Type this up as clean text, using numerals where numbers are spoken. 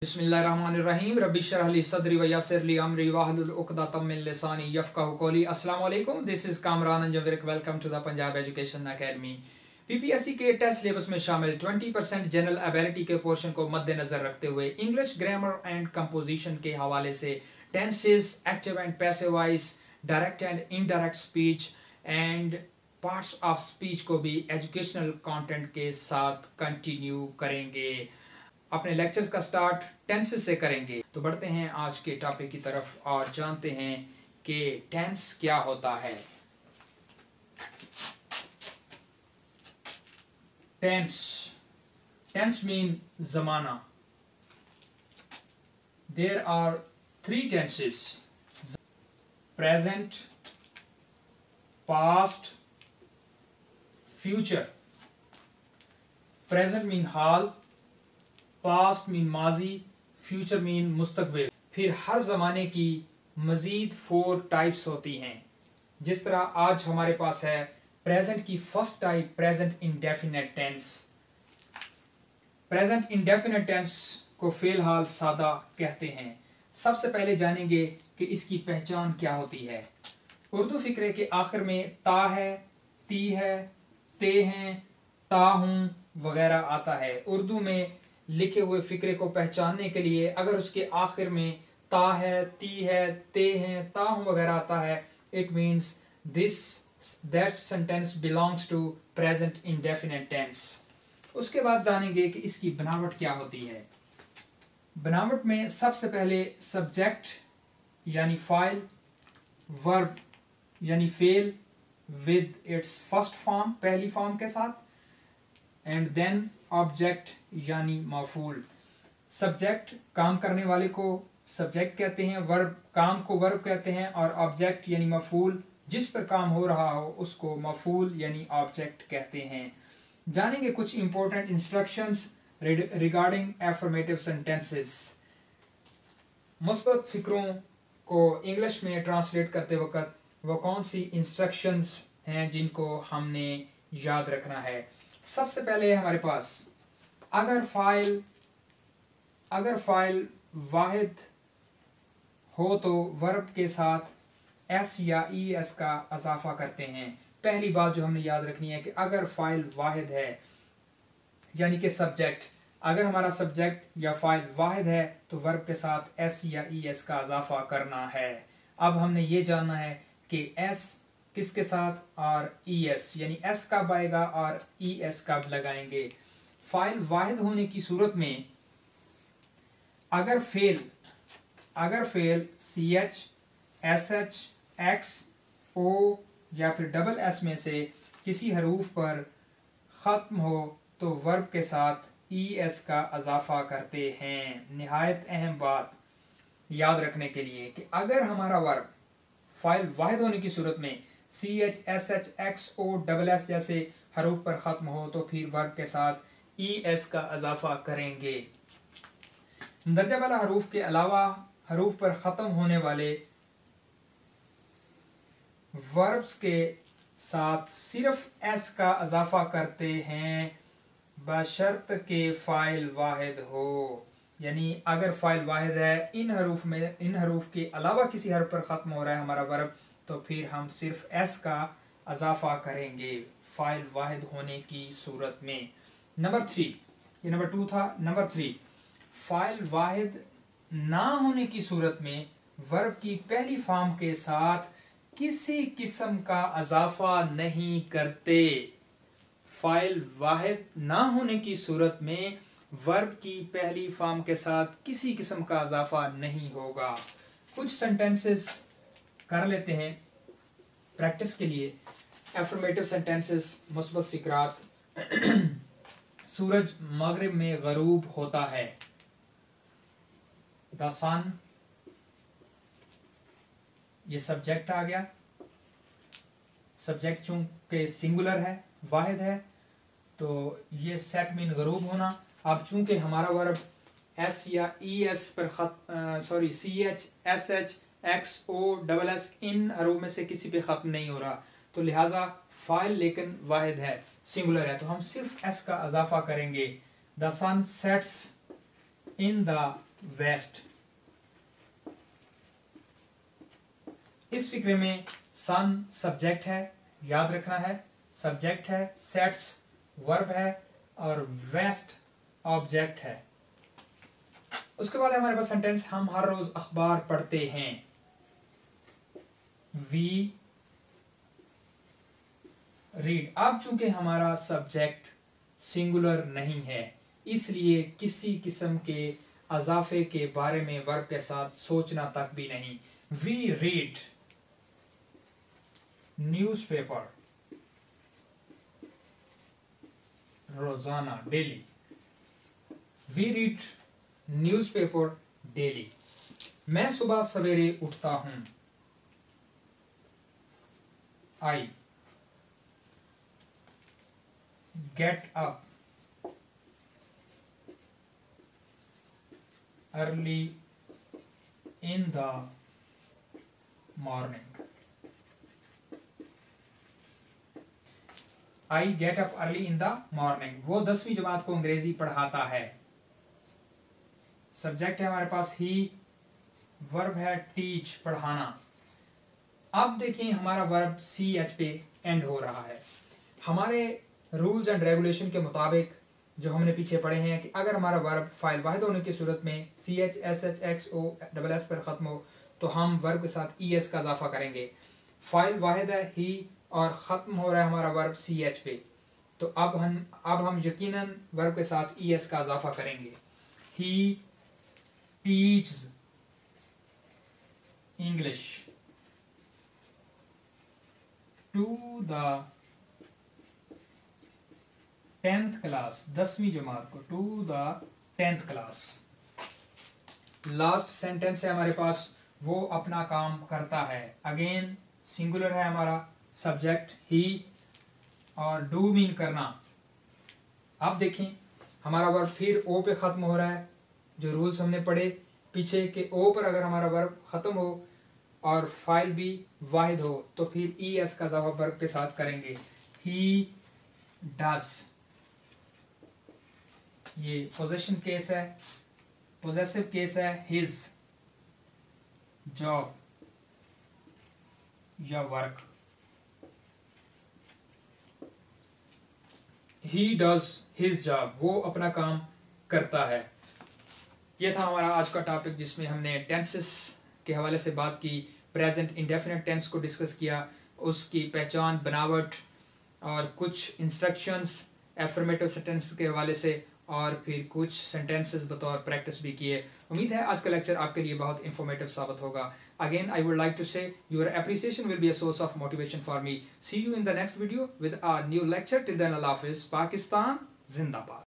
बिस्मिल्लाहिर्रहमानिर्रहीम रब्बि इश्रह ली सदरी व यस्सिर ली अमरी वहलुल उक़दतम मिन लिसानी यफ़क़हू क़ौली। अस्सलाम वालेकुम, दिस इज़ कामरान अंजविरक। Welcome to the Punjab education academy. PPSC के टेस्ट सिलेबस में शामिल 20% जनरल एबिलिटी के पोर्शन को मद्देनजर रखते हुए इंग्लिश ग्रामर एंड कंपोजिशन के हवाले से tenses, active and passive voice, direct and indirect speech and parts of speech को भी एजुकेशनल कंटेंट के साथ कंटिन्यू करेंगे। अपने लेक्चर्स का स्टार्ट टेंसेस से करेंगे। तो बढ़ते हैं आज के टॉपिक की तरफ और जानते हैं कि टेंस क्या होता है। टेंस मीन जमाना। There are 3 tenses: present, past, future. Present mean हाल, पास्ट मीन माजी, फ्यूचर मीन मुस्तकबिल। फिर हर ज़माने की मज़ीद 4 टाइप्स होती हैं। जिस तरह आज हमारे पास है प्रेजेंट की first type, present indefinite tense. Present indefinite tense को फ़िलहाल सादा कहते हैं। सबसे पहले जानेंगे कि इसकी पहचान क्या होती है। उर्दू फ़िक्रे के आखिर में ता है, ती है, ते हैं, ता हूँ वगैरह आता है। उर्दू में लिखे हुए फ़िक्रे को पहचानने के लिए अगर उसके आखिर में ता है, ती है, ते हैं, ता हूँ वगैरह आता है, it means that sentence belongs to present indefinite tense. उसके बाद जानेंगे कि इसकी बनावट क्या होती है। बनावट में सबसे पहले सब्जेक्ट यानी फाइल, वर्ब यानी fail with its first form, पहली फॉर्म के साथ, एंड देन ऑब्जेक्ट यानी मफूल। सब्जेक्ट काम करने वाले को सब्जेक्ट कहते हैं, वर्ब काम को वर्ब कहते हैं, और ऑब्जेक्ट यानी मफूल जिस पर काम हो रहा हो उसको मफूल यानी ऑब्जेक्ट कहते हैं। जानेंगे कुछ important instructions regarding affirmative sentences. मुस्बत फिक्रों को इंग्लिश में ट्रांसलेट करते वक्त वो कौन सी इंस्ट्रक्शंस हैं जिनको हमने याद रखना है। सबसे पहले हमारे पास अगर फाइल वाहिद हो तो वर्ब के साथ एस या ई एस का इजाफा करते हैं। पहली बात जो हमने याद रखनी है कि अगर फाइल वाहिद है यानी कि सब्जेक्ट, अगर हमारा सब्जेक्ट या फाइल वाहिद है तो वर्ब के साथ एस या ई एस का इजाफा करना है। अब हमने ये जानना है कि एस किसके साथ और ई एस, यानी एस कब आएगा और ई एस कब लगाएंगे। फाइल वाहिद होने की सूरत में अगर फेल C H, S H, X, O या फिर डबल एस में से किसी हरूफ पर ख़त्म हो तो वर्ब के साथ ई एस का इजाफा करते हैं। निहायत अहम बात याद रखने के लिए कि अगर हमारा वर्ब फाइल वाहिद होने की सूरत में C H, S H, X, O, double S जैसे हरूफ पर ख़त्म हो तो फिर वर्ब के साथ ई एस का इजाफा करेंगे। दर्जा वाला हरूफ के अलावा हरूफ पर ख़त्म होने वाले वर्ब्स के साथ सिर्फ एस का इजाफा करते हैं बशर्त के फाइल वाहिद हो। यानी अगर फाइल वाहिद है, इन हरूफ के अलावा किसी हर्फ पर ख़त्म हो रहा है हमारा वर्ब, तो फिर हम सिर्फ एस का इजाफा करेंगे फाइल वाहिद होने की सूरत में। नंबर 3, ये नंबर 2 था। नंबर 3, फाइल वाहिद ना होने की सूरत में वर्ब की पहली फॉर्म के साथ किसी किस्म का इजाफा नहीं करते। फाइल वाहिद ना होने की सूरत में वर्ब की पहली फॉर्म के साथ किसी किस्म का इजाफा नहीं होगा। कुछ सेंटेंसेस कर लेते हैं प्रैक्टिस के लिए। एफर्मेटिव सेंटेंसेस, मुस्बत फिक्रात। सूरज मगरिब में गरूब होता है। द सन, ये सब्जेक्ट आ गया। सब्जेक्ट चूंकि सिंगुलर है, वाहिद है, तो ये सेट मीन गरूब होना। अब चूंकि हमारा वर्ब एस या ई एस पर C H, S H, X, O, double S इन हरूफ में से किसी पे ख़त्म नहीं हो रहा, तो लिहाजा फाइल लेकिन वाहिद है, सिंगुलर है, तो हम सिर्फ एस का इजाफा करेंगे। The sun sets in the west. इस फिक्रे में सन सब्जेक्ट है, याद रखना है, सब्जेक्ट है, सेट्स वर्ब है और वेस्ट ऑब्जेक्ट है। उसके बाद हमारे पास सेंटेंस, हम हर रोज अखबार पढ़ते हैं। We read. अब चूंकि हमारा सब्जेक्ट सिंगुलर नहीं है, इसलिए किसी किस्म के अजाफे के बारे में वर्ब के साथ सोचना तक भी नहीं। वी रीड न्यूज़पेपर रोजाना, daily. We read newspaper daily. मैं सुबह सवेरे उठता हूं। I get up early in the morning. I get up early in the morning. वो 10वीं जमात को अंग्रेजी पढ़ाता है। सब्जेक्ट है हमारे पास ही, वर्ब है टीच, पढ़ाना। अब देखें हमारा वर्ब सी एच पे एंड हो रहा है। हमारे रूल्स एंड रेगुलेशन के मुताबिक जो हमने पीछे पढ़े हैं कि अगर हमारा वर्ब फाइल वाहिद होने की सूरत में C H S H X O double S पर ख़त्म हो तो हम वर्ब के साथ ई एस का इजाफा करेंगे। फाइल वाहिद है ही और ख़त्म हो रहा है हमारा वर्ब सी एच पे, तो अब हम यकीनन वर्ब के साथ ई एस का इजाफा करेंगे। He teaches English to the 10th class, 10वीं जमात को, to the 10th class. Last sentence है हमारे पास, वो अपना काम करता है। अगेन सिंगुलर है हमारा सब्जेक्ट ही और डू मीन करना। अब देखें हमारा वर्ब फिर ओ पे ख़त्म हो रहा है। जो रूल्स हमने पढ़े पीछे के, ओ पर अगर हमारा वर्ब ख़त्म हो और फाइल भी वाहिद हो तो फिर ई एस का इजाफा वर्ब के साथ करेंगे। ही डज, ये पोजेशन केस है, पोजेसिव केस है। हिज जॉब या work, he does his job, वो अपना काम करता है। ये था हमारा आज का टॉपिक जिसमें हमने टेंसेस के हवाले से बात की, प्रेजेंट इंडेफिनिट टेंस को डिस्कस किया, उसकी पहचान, बनावट और कुछ इंस्ट्रक्शंस एफर्मेटिव सेंटेंस के हवाले से, और फिर कुछ सेंटेंसेस बतौर प्रैक्टिस भी किए। उम्मीद है आज का लेक्चर आपके लिए बहुत इंफॉर्मेटिव साबित होगा। Again I would like to say your appreciation will be a source of motivation for me. See you in the next video with a new lecture. Till then अल्लाह हाफिज़। पाकिस्तान जिंदाबाद।